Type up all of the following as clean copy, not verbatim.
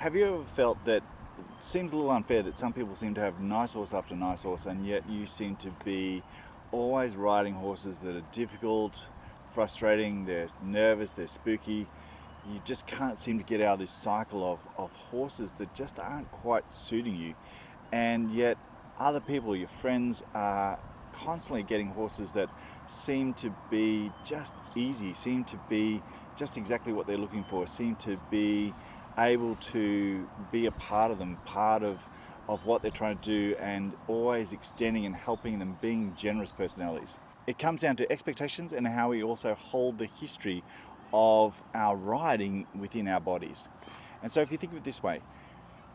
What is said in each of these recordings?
Have you ever felt that it seems a little unfair that some people seem to have nice horse after nice horse, and yet you seem to be always riding horses that are difficult, frustrating, they're nervous, they're spooky. You just can't seem to get out of this cycle of horses that just aren't quite suiting you. And yet other people, your friends, are constantly getting horses that seem to be just easy, seem to be just exactly what they're looking for, seem to be able to be a part of them, part of what they're trying to do, and always extending and helping them, being generous personalities. It comes down to expectations and how we also hold the history of our riding within our bodies. And so if you think of it this way,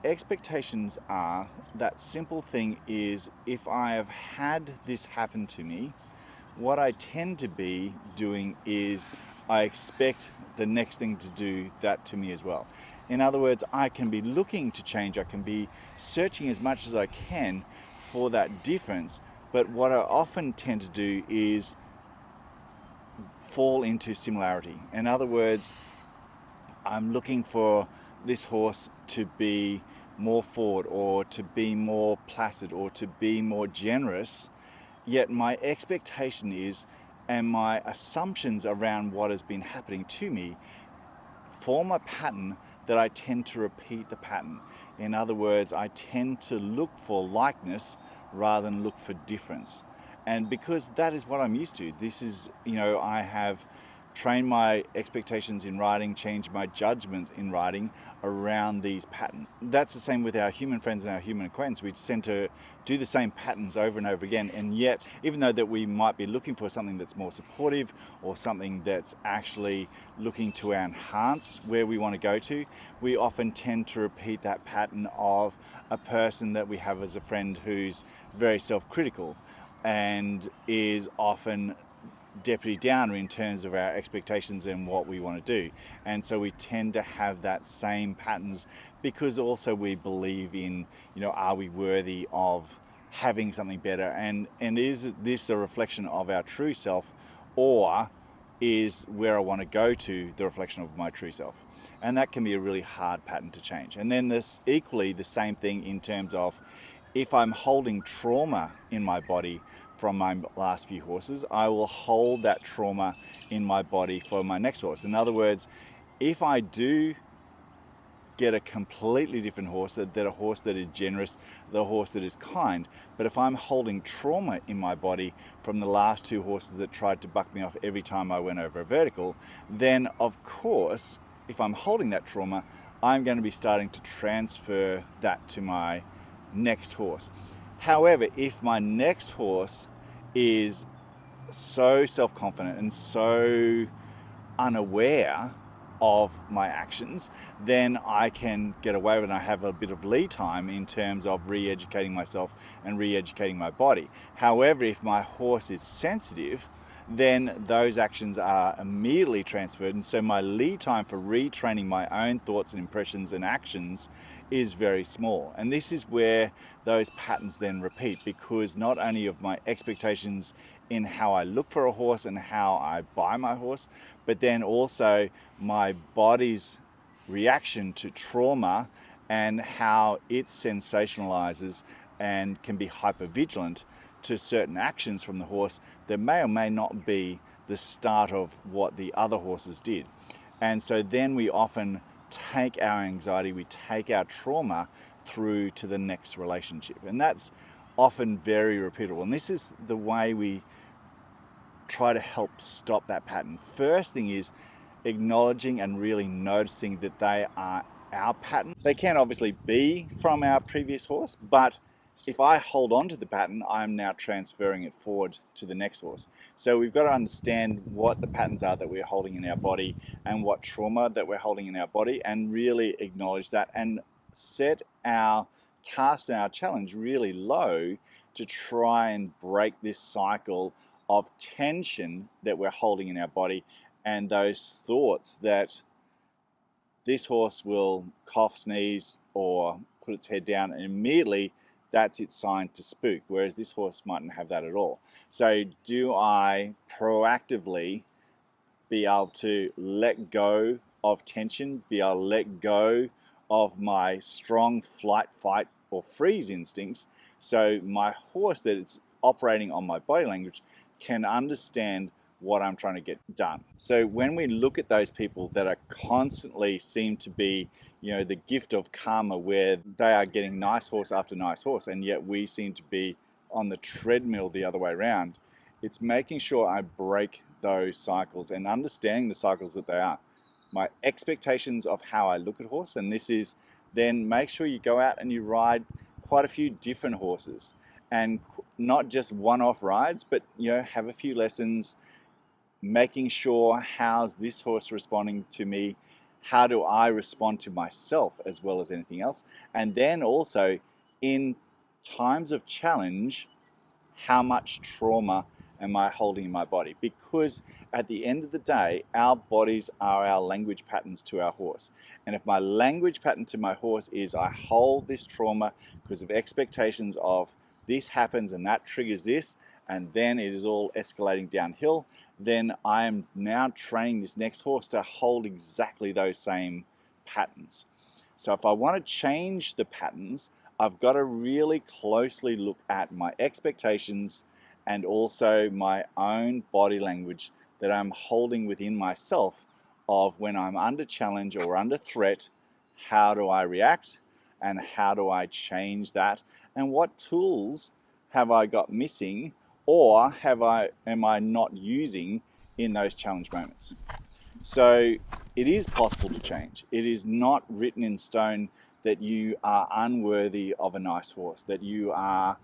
expectations are that simple thing is, if I have had this happen to me, what I tend to be doing is I expect the next thing to do that to me as well. In other words, I can be looking to change, I can be searching as much as I can for that difference, but what I often tend to do is fall into similarity. In other words, I'm looking for this horse to be more forward, or to be more placid, or to be more generous, yet my expectation is, and my assumptions around what has been happening to me form a pattern that I tend to repeat the pattern. In other words, I tend to look for likeness rather than look for difference. And because that is what I'm used to, this is, I have trained my expectations in riding, changed my judgment in riding around these patterns. That's the same with our human friends and our human acquaintance. We tend to do the same patterns over and over again, and yet, even though that we might be looking for something that's more supportive, or something that's actually looking to enhance where we want to go to, we often tend to repeat that pattern of a person that we have as a friend who's very self-critical and is often deputy downer in terms of our expectations and what we want to do. And so we tend to have that same patterns, because also we believe in, are we worthy of having something better, and is this a reflection of our true self, or is where I want to go to the reflection of my true self? And that can be a really hard pattern to change. And then this equally the same thing in terms of, if I'm holding trauma in my body from my last few horses, I will hold that trauma in my body for my next horse. In other words, if I do get a completely different horse, that a horse that is generous, the horse that is kind, but if I'm holding trauma in my body from the last two horses that tried to buck me off every time I went over a vertical, then of course, if I'm holding that trauma, I'm going to be starting to transfer that to my next horse. However, if my next horse is so self-confident and so unaware of my actions, then I can get away with it, and I have a bit of lead time in terms of re-educating myself and re-educating my body. However, if my horse is sensitive, then those actions are immediately transferred, and so my lead time for retraining my own thoughts and impressions and actions is very small. And this is where those patterns then repeat, because not only of my expectations in how I look for a horse and how I buy my horse, but then also my body's reaction to trauma and how it sensationalizes and can be hypervigilant to certain actions from the horse that may or may not be the start of what the other horses did. And so then we often take our anxiety, we take our trauma through to the next relationship. And that's often very repeatable. And this is the way we try to help stop that pattern. First thing is acknowledging and really noticing that they are our pattern. They can obviously be from our previous horse, but if I hold on to the pattern, I'm now transferring it forward to the next horse. So we've got to understand what the patterns are that we're holding in our body, and what trauma that we're holding in our body, and really acknowledge that, and set our task and our challenge really low to try and break this cycle of tension that we're holding in our body, and those thoughts that this horse will cough, sneeze, or put its head down, and immediately that's its sign to spook, whereas this horse mightn't have that at all. So do I proactively be able to let go of tension, be able to let go of my strong flight, fight, or freeze instincts, so my horse that it's operating on my body language can understand what I'm trying to get done. So when we look at those people that are constantly seem to be, the gift of karma, where they are getting nice horse after nice horse, and yet we seem to be on the treadmill the other way around, it's making sure I break those cycles and understanding the cycles that they are. My expectations of how I look at horse, and this is then make sure you go out and you ride quite a few different horses, and not just one-off rides, but have a few lessons, making sure how's this horse responding to me, how do I respond to myself as well as anything else, and then also in times of challenge, how much trauma am I holding in my body? Because at the end of the day, our bodies are our language patterns to our horse. And if my language pattern to my horse is I hold this trauma because of expectations of this happens and that triggers this, and then it is all escalating downhill, then I am now training this next horse to hold exactly those same patterns. So if I want to change the patterns, I've got to really closely look at my expectations and also my own body language that I'm holding within myself of when I'm under challenge or under threat, how do I react and how do I change that, and what tools have I got missing or am I not using in those challenge moments. So it is possible to change. It is not written in stone that you are unworthy of a nice horse, that you are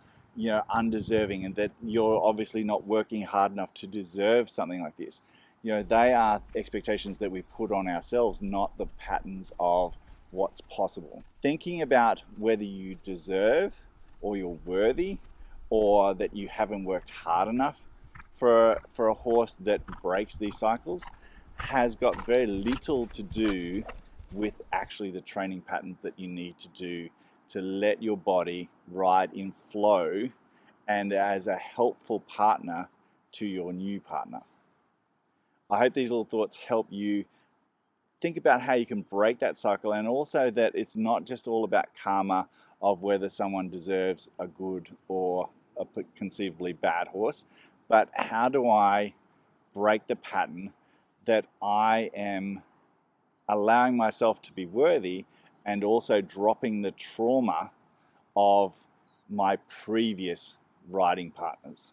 undeserving, and that you're obviously not working hard enough to deserve something like this. They are expectations that we put on ourselves, not the patterns of what's possible. Thinking about whether you deserve or you're worthy or that you haven't worked hard enough for a horse that breaks these cycles has got very little to do with actually the training patterns that you need to do to let your body ride in flow and as a helpful partner to your new partner. I hope these little thoughts help you think about how you can break that cycle, and also that it's not just all about karma of whether someone deserves a good or a conceivably bad horse, but how do I break the pattern that I am allowing myself to be worthy and also dropping the trauma of my previous riding partners.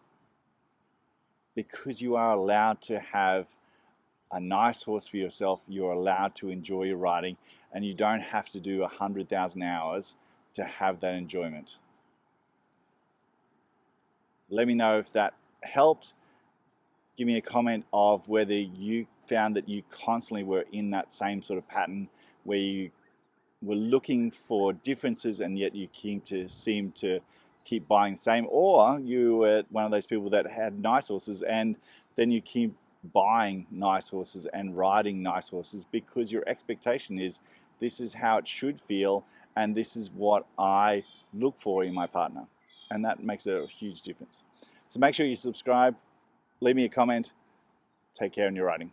Because you are allowed to have a nice horse for yourself, you're allowed to enjoy your riding, and you don't have to do 100,000 hours to have that enjoyment. Let me know if that helped. Give me a comment of whether you found that you constantly were in that same sort of pattern where you were looking for differences and yet you seem to keep buying the same, or you were one of those people that had nice horses and then you keep buying nice horses and riding nice horses because your expectation is this is how it should feel and this is what I look for in my partner, and that makes a huge difference. So make sure you subscribe, leave me a comment, take care in your riding.